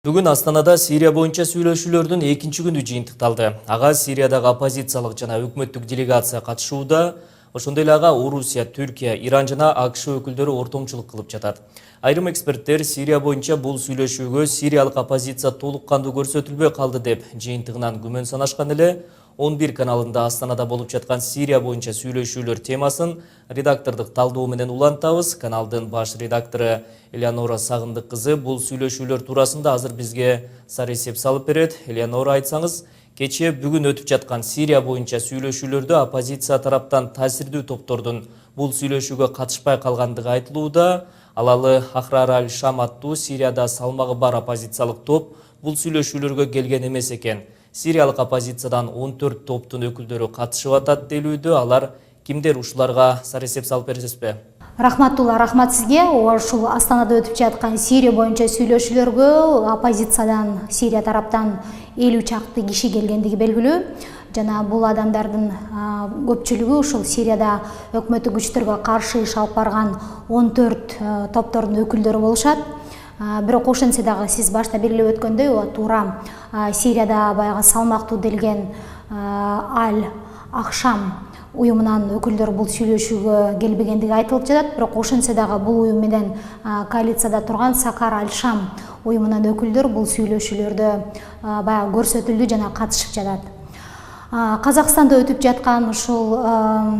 Бүгүн Астанада Сирия боюнча сүйлөшүүлөрдүн экинчи күнү жыйынтыкталды. Ага Сириядагы оппозициялык жана өкмөттүк делегация катышууда. Ошондой эле ага Орусия, Түркия, Иран жана АКШ өкүлдөрү ортомчулук кылып жатат. Айрым эксперттер Сирия боюнча бул сүйлөшүүгө сириялык оппозиция толук кандуу көрсөтүлбөй калды деп жыйынтыгынан күмөн санашкан эле. 11 каналында Астанада болуп жаткан Сирия боюнча сүйлөшүүлөр темасын редактордук талдоо менен улантабыз. Каналдын баш редактору Элеонора Сагындык кызы бул сүйлөшүүлөр туурасында азыр бизге саресеп салып берет. Элеонора, айтсаңыз, кечээ бүгүн өтүп жаткан Сирия боюнча сүйлөшүүлөрдө оппозиция тараптан таасирдүү топтордун бул сүйлөшүүгө катышпай калгандыгы айтылууда. Алалы Ахрар аль-Шам аттуу Сирияда салмагы бар оппозициялык топ бул сүйлөшүүлөргө келген эмес экен. Сириялык оппозициядан 14 топтун өкүлдөрү катышып атат делүүдө. Алар кимдер, ушуларга саресеп салып бересизби? Рахматулла, рахмат сизге. Ушул Астанада өтүп жаткан Сирия боюнча сүйлөшүүлөргө оппозициядан, Сирия тараптан 50 чакты киши келгендиги белгилүү. Жана бул адамдардын көпчүлүгү ушул Сирияда өкмөттүк күчтөргө каршы иш алып барган 14 топтордун өкүлдөрү болушат. Бирок ошентсе дагы сиз башта белгилеп өткөндөй, туура Сирияда баягы салмактуу делген Аль-Ахшам уюмунан өкүлдөр бул сүйлөшүүгө келбегендиги айтылып жатат. Бирок ошентсе дагы бул уюм менен коалицияда турган Сакар аль-Шам уюмунан өкүлдөр бул сүйлөшүүлөрдө баягы көрсөтүлдү жана катышып жатат. Казакстанда өтүп жаткан ушул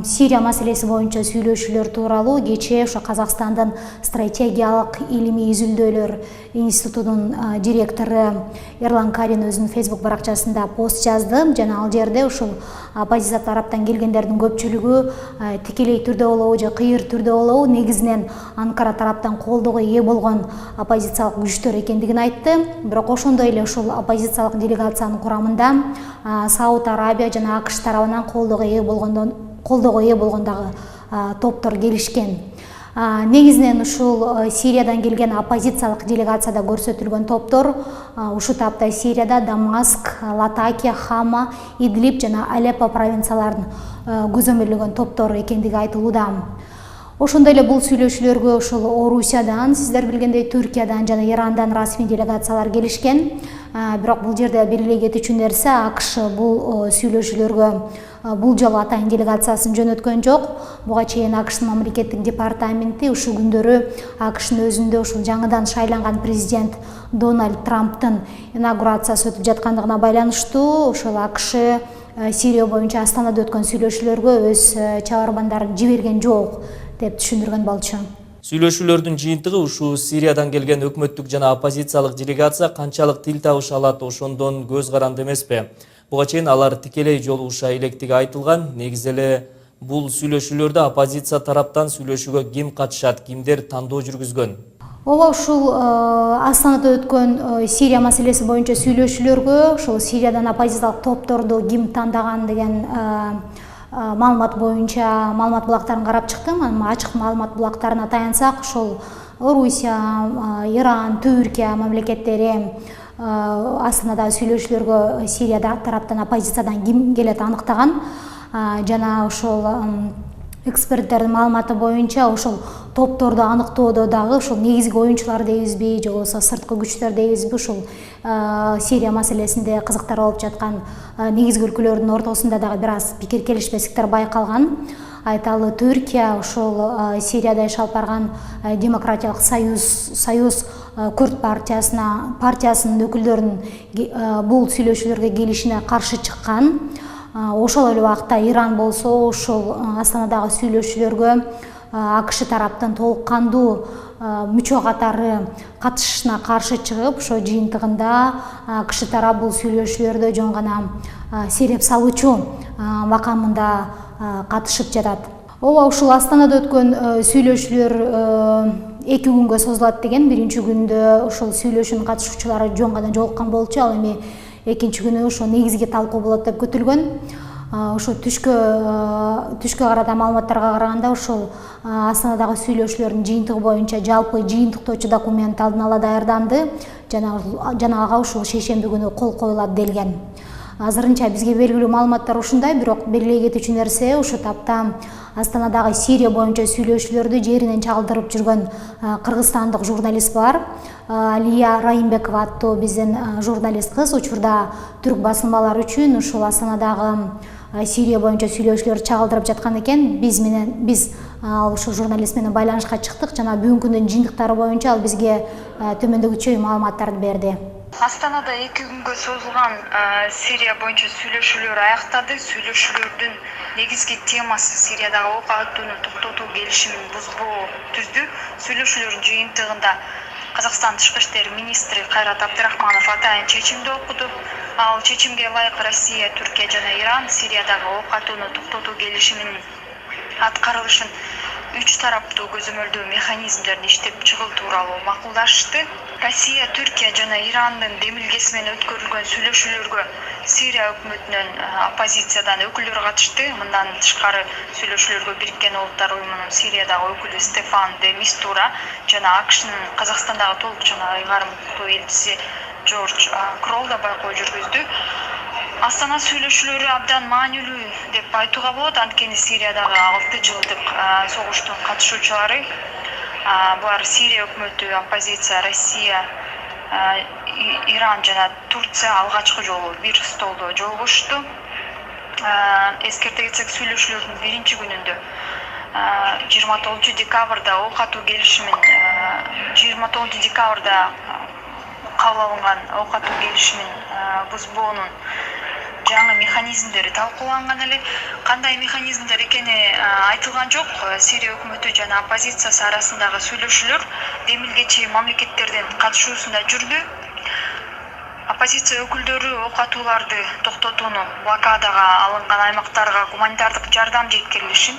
Сирия маселеси боюнча сүйлөшүүлөр тууралуу кечээ ошо Казакстандын стратегиялык илимий изилдөөлөр институтунун директору Ерлан Карин өзүнүн Facebook баракчасында пост жазды. Жана ал жерде ушул оппозиция тараптан келгендердин көпчүлүгү тикелей түрдө болобу же кыйыр түрдө болобу негизинен Анкара тараптан колдоого ээ болгон оппозициялык күчтөр экендигин айтты. Бирок ошондой эле ушул оппозициялык делегациянын курамында Сауд Арабия жана АКШ тарабынан колдоого ээ болгон дагы топтор келишкен. Негизинен ушул Сириядан келген оппозициялык делегацияда көрсөтүлгөн топтор ушул тапта Сирияда Дамаск, Латакия, Хама, Идлиб жана Алеппо провинцияларын көзөмөлдөгөн топтор экендиги айтылууда. Ошондой эле бул сүйлөшүүлөргө ушул Орусиядан, сиздер билгендей Түркиядан жана Ирандан расмий делегациялар келишкен. Бирок бул жерде белгилей кетүүчү нерсе, АКШ бул сүйлөшүүлөргө бул жолу атайын делегациясын жөнөткөн жок. Буга чейин АКШтын мамлекеттик департаменти ушул күндөрү АКШтын өзүндө ушул жаңыдан шайланган президент Дональд Трамптын инаугурациясы өтүп жаткандыгына байланыштуу ушул АКШ Сирия боюнча Астанада өткөн сүйлөшүүлөргө өз чабармандарын жиберген жок деп түшүндүргөн болчу. Сүйлөшүүлөрдүн жыйынтыгы ушул Сириядан келген өкмөттүк жана оппозициялык делегация канчалык тил табыша алат, ошондон көз каранды эмеспи? Буга чейин алар тикелей жолугуша электиги айтылган. Негизи эле бул сүйлөшүүлөрдө оппозиция тараптан сүйлөшүүгө ким катышат, кимдер тандоо жүргүзгөн? Ооба, ушул Астанада өткөн Сирия маселеси боюнча сүйлөшүүлөргө ушул Сириядан оппозициялык топторду ким тандаган деген маалымат боюнча маалымат булактарын карап чыктым. Ачык маалымат булактарына таянсак, ушул Орусия, Иран, Түркия мамлекеттери Астанадагы сүйлөшүүлөргө Сирияда тараптан оппозициядан ким келет аныктаган. Жана ушул эксперттердин маалыматы боюнча ушул топторду аныктоодо дагы ушул негизги оюнчулар дейбизби же болбосо сырткы күчтөр дейбизби, ушул Сирия маселесинде кызыктар болуп жаткан негизги өлкөлөрдүн ортосунда дагы бир аз пикир келишпестиктер байкалган. Айталы Түркия ушул Сирияда иш алып барган Демократиялык союз Күрд партиясынын өкүлдөрүнүн бул сүйлөшүүлөргө келишине каршы чыккан. Ошол эле убакта Иран болсо ушул Астанадагы сүйлөшүүлөргө АКШ тараптын толук кандуу мүчө катары катышышына каршы чыгып, ошо жыйынтыгында АКШ тарап бул сүйлөшүүлөрдө жөн гана сереп салуучу макамында катышып жатат. Ооба, ушул Астанада өткөн сүйлөшүүлөр 2 күнгө созулат деген. Биринчи күндө ушул сүйлөшүүнүн катышуучулары жөн гана жолуккан болчу. Ал эми экинчи күнү ошо негизги талкуу болот деп күтүлгөн. Ошо түшкө карата маалыматтарга караганда ушул Астанадагы сүйлөшүүлөрдүн жыйынтыгы боюнча жалпы жыйынтыктоочу документ алдын ала даярданды жана ага ушул шейшемби күнү кол коюлат делген. Азырынча бизге белгилүү маалыматтар ушундай, бирок белгилей кетүүчү нерсе ушул тапта Астанадагы Сирия боюнча сүйлөшүүлөрдү жеринен чагылдырып жүргөн кыргызстандык журналист бар. Алия Райымбекова аттуу биздин журналист кыз учурда түрк басылмалары үчүн ушул Астанадагы Сирия боюнча сүйлөшүүлөр чагылдырып жаткан экен. Биз ушул журналист менен байланышка чыктык жана бүгүнкү күндүн жыйынтыктары боюнча ал бизге төмөндөгүчө маалыматтарды берди. Астанада 2 күнгө созулган Сирия боюнча сүйлөшүүлөр аяктады. Сүйлөшүүлөрдүн негизги темасы Сириядагы ок атууну токтотуу келишимин бузбоо түздү. Сүйлөшүүлөрдүн жыйынтыгында Казакстан Тышкы иштер министри Кайрат Абдрахманов атайын чечимди окуду. Ал чечимге ылайык Россия, Түркия жана Иран Сириядагы ок атууну токтотуу келишиминин аткарылышын 3 тараптуу көзөмөлдөө механизмдерин иштеп чыгуу тууралуу макулдашты. Россия, Түркия жана Ирандын демилгеси менен өткөрүлгөн сүйлөшүүлөргө Сирия өкмөтүнөн оппозициядан өкүлдөр катышты. Мындан тышкары сүйлөшүүлөргө Бириккен Улуттар уюмунун Сириядагы өкүлү Стефан де Мистура жана АКШнын Казакстандагы толук жана ыйгарым укуктуу элчиси Джордж Кролл да байкоо жүргүздү. Астана сүйлөшүүлөрү абдан маанилүү деп айтууга болот. Анткени Сириядагы 6 жылдык согуштун катышуучулары булар Сирия өкмөтү, оппозиция, Россия, Иран жана Турция алгачкы жолу бир столдо жолугушту. Эскерте кетсек, сүйлөшүүлөрдүн биринчи күнүндө 29 декабрда ок атуу келишимин 29 декабрда кабыл алынган ок атуу келишимин бузбоонун жаңы механизмдери талкууланган эле. Кандай механизмдер экени айтылган жок. Сирия өкмөтү жана оппозициясы арасындагы сүйлөшүүлөр демилгечи мамлекеттердин катышуусунда жүрдү. Оппозиция өкүлдөрү ок атууларды токтотууну, блокадага алынган аймактарга гуманитардык жардам жеткирилишин,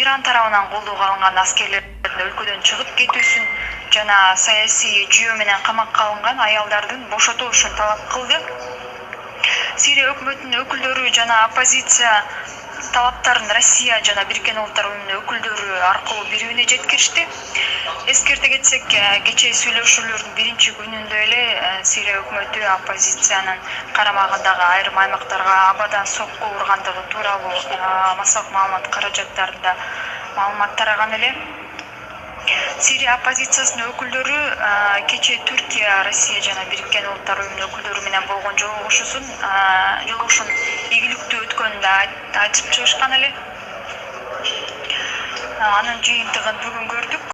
Иран тарабынан колдоого алынган аскерлердин өлкөдөн чыгып кетүүсүн жана саясий жүйө менен камакка алынган аялдардын бошотулушун талап кылды. Сирия өкмөтүнүн өкүлдөрү жана оппозиция талаптарын Россия жана Бириккен Улуттар уюмунун өкүлдөрү аркылуу бири-бирине жеткиришти. Эскерте кетсек, кечээ сүйлөшүүлөрдүн биринчи күнүндө эле Сирия өкмөтү оппозициянын карамагындагы айрым аймактарга абадан сокку ургандыгы тууралуу массалык маалымат каражаттарында маалымат тараган эле. Сирия оппозициясынын өкүлдөрү кечээ Түркия, Россия жана Бириккен Улуттар уюмунун өкүлдөрү менен болгон жолугушуун ийгиликтүү өткөнүн да айтып чыгышкан эле. Анын жыйынтыгын бүгүн көрдүк.